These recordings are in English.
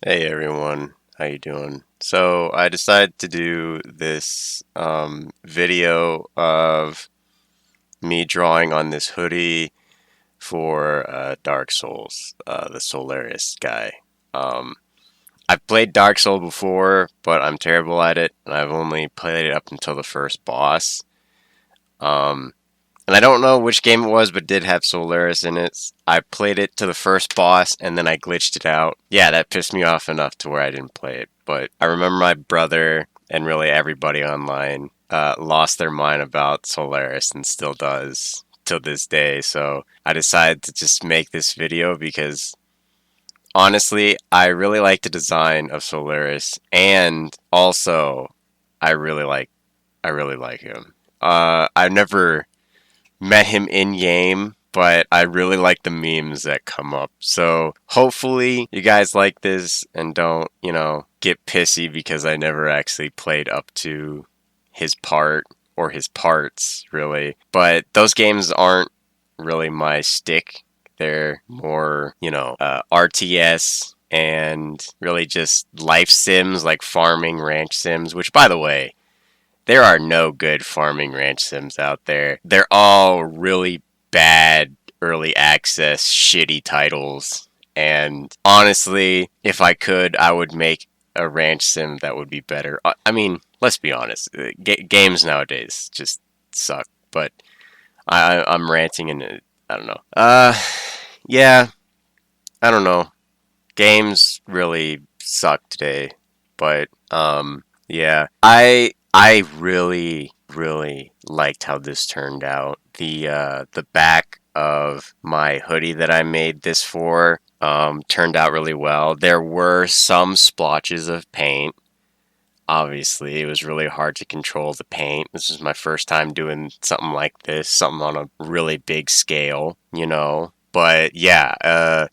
Hey everyone, how you doing? So I decided to do this video of me drawing on this hoodie for Dark Souls, the Solaris guy. Um, I've played Dark Souls before, but I'm terrible at it, and I've only played it up until the first boss. Um, and I don't know which game it was, but it did have Solaris in it. I played it to the first boss, and then I glitched it out. Yeah, that pissed me off enough to where I didn't play it. But I remember my brother and really everybody online lost their mind about Solaris and still does till this day. So I decided to just make this video because honestly, I really like the design of Solaris, and also I really like I really like him. I've never met him in game, but I really like the memes that come up. So hopefully you guys like this and don't, get pissy because I never actually played up to his part or his parts, really. But those games aren't really my stick. They're more, RTS and really just life sims like farming ranch sims, which, by the way, there are no good farming ranch sims out there. They're all really bad early access, shitty titles. And honestly, if I could, I would make a ranch sim that would be better. I mean, let's be honest. Games nowadays just suck. But I'm ranting and I don't know. Yeah, I don't know. Games really suck today. But yeah, I really liked how this turned out. The back of my hoodie that I made this for turned out really well. There were some splotches of paint. Obviously, it was really hard to control the paint. This is my first time doing something like this, something on a really big scale. But yeah,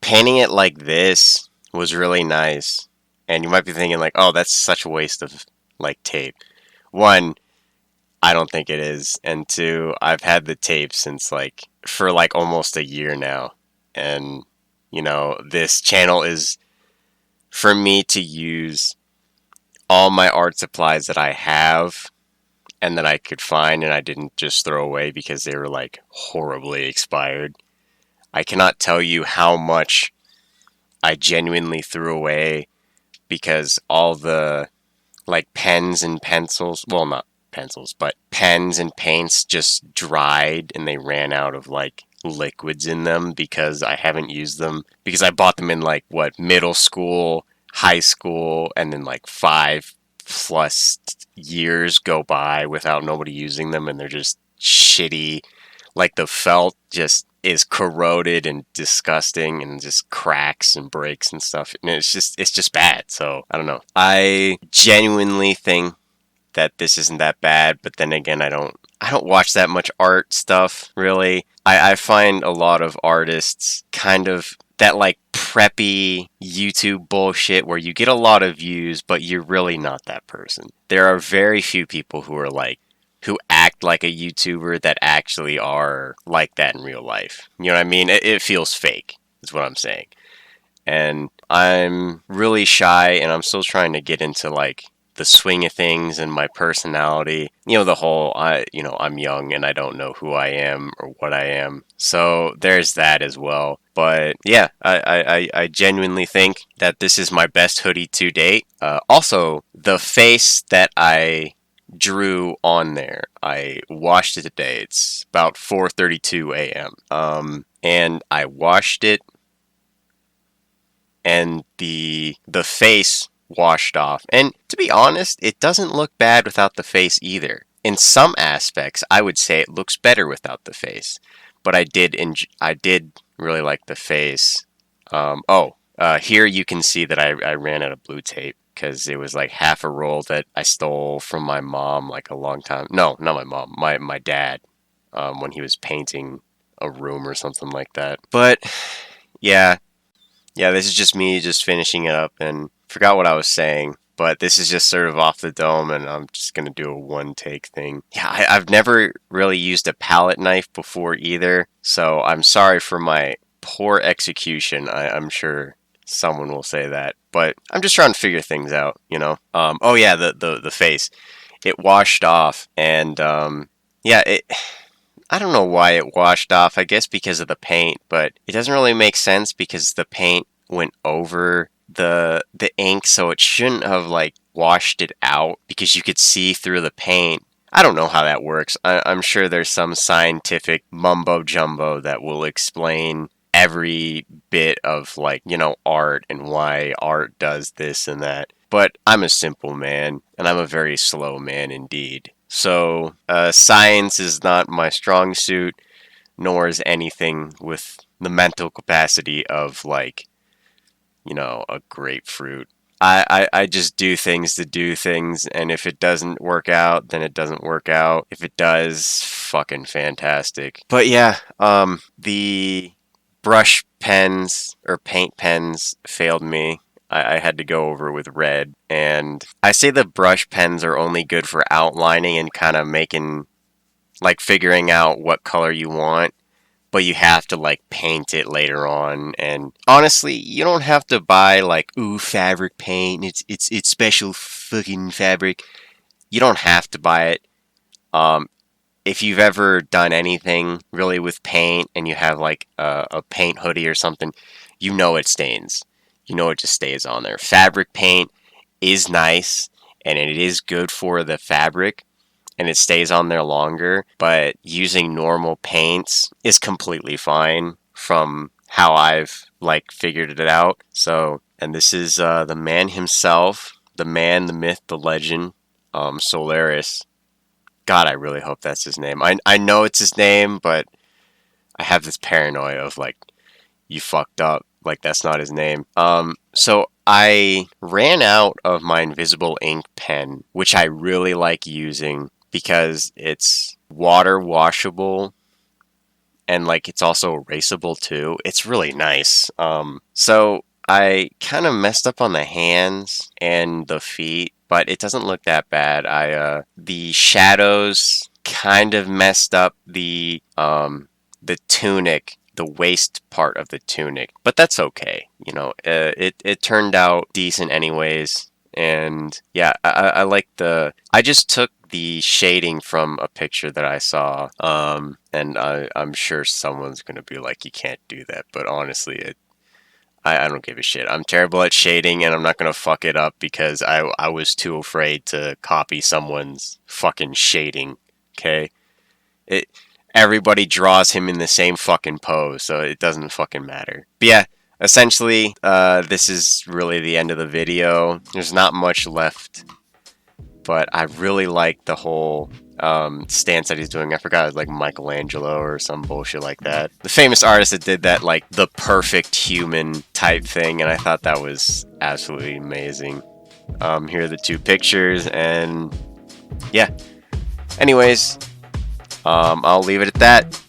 painting it like this was really nice. And you might be thinking like, "Oh, that's such a waste of like tape." One, I don't think it is, and two, I've had the tape since like for like almost a year now. And this channel is for me to use all my art supplies that I have and that I could find and I didn't just throw away because they were like horribly expired. I cannot tell you how much I genuinely threw away because all the like pens and pencils, well, not pencils, but pens and paints just dried and they ran out of like liquids in them because I haven't used them because I bought them in like what, middle school, high school, and then like 5+ years go by without nobody using them and they're just shitty. Like the felt just is corroded and disgusting and just cracks and breaks and stuff. And it's just bad. So I don't know. I genuinely think that this isn't that bad, but then again I don't watch that much art stuff really. I find a lot of artists kind of that like preppy YouTube bullshit where you get a lot of views, but you're really not that person. There are very few people who are like who act like a YouTuber that actually are like that in real life. You know what I mean? It feels fake, is what I'm saying. And I'm really shy and I'm still trying to get into like the swing of things and my personality. The whole I'm young and I don't know who I am or what I am. So there's that as well. But yeah, I genuinely think that this is my best hoodie to date. Also, the face that I drew on there, I washed it today. It's about 4:32 a.m. And I washed it and the face washed off. And to be honest, it doesn't look bad without the face either. In some aspects, I would say it looks better without the face. But I did really like the face. Here you can see that I ran out of blue tape because it was like half a roll that I stole from my mom like a long time. No, not my mom, my dad, when he was painting a room or something like that. But yeah, yeah, this is just me just finishing it up and forgot what I was saying. But this is just sort of off the dome, and I'm just gonna do a one take thing. Yeah, I've never really used a palette knife before either, so I'm sorry for my poor execution. I'm sure someone will say that, but I'm just trying to figure things out, you know. Oh yeah, the face, it washed off, and yeah, it. I don't know why it washed off. I guess because of the paint, but it doesn't really make sense because the paint went over the ink, so it shouldn't have like washed it out because you could see through the paint. I don't know how that works. I'm sure there's some scientific mumbo jumbo that will explain every bit of, like, you know, art and why art does this and that. But I'm a simple man, and I'm a very slow man indeed. So, science is not my strong suit, nor is anything with the mental capacity of, like, you know, a grapefruit. I just do things to do things, and if it doesn't work out, then it doesn't work out. If it does, fucking fantastic. But yeah, the brush pens or paint pens failed me. I had to go over with red, and I say the brush pens are only good for outlining and kind of making, like, figuring out what color you want, but you have to like paint it later on. And honestly, you don't have to buy like, ooh, fabric paint. It's special fucking fabric. You don't have to buy it. Um, if you've ever done anything really with paint and you have like a paint hoodie or something, you know it stains. You know it just stays on there. Fabric paint is nice and it is good for the fabric and it stays on there longer, but using normal paints is completely fine from how I've like figured it out. So, and this is the man himself, the man, the myth, the legend, Solaris. God, I really hope that's his name. I know it's his name, but I have this paranoia of like, you fucked up. Like, that's not his name. So I ran out of my invisible ink pen, which I really like using because it's water washable and like it's also erasable too. It's really nice. So I kind of messed up on the hands and the feet, but it doesn't look that bad. The shadows kind of messed up the tunic, the waist part of the tunic, but that's okay. You know, it turned out decent anyways. And yeah, I like I just took the shading from a picture that I saw, and I'm sure someone's gonna be like, you can't do that, but honestly, I don't give a shit. I'm terrible at shading, and I'm not gonna fuck it up because I was too afraid to copy someone's fucking shading. Okay, it everybody draws him in the same fucking pose, so it doesn't fucking matter. But yeah, essentially, this is really the end of the video. There's not much left, but I really like the whole stance that he's doing. I forgot, it was like Michelangelo or some bullshit like that. The famous artist that did that, like, the perfect human type thing, and I thought that was absolutely amazing. Here are the two pictures, and yeah. Anyways, I'll leave it at that.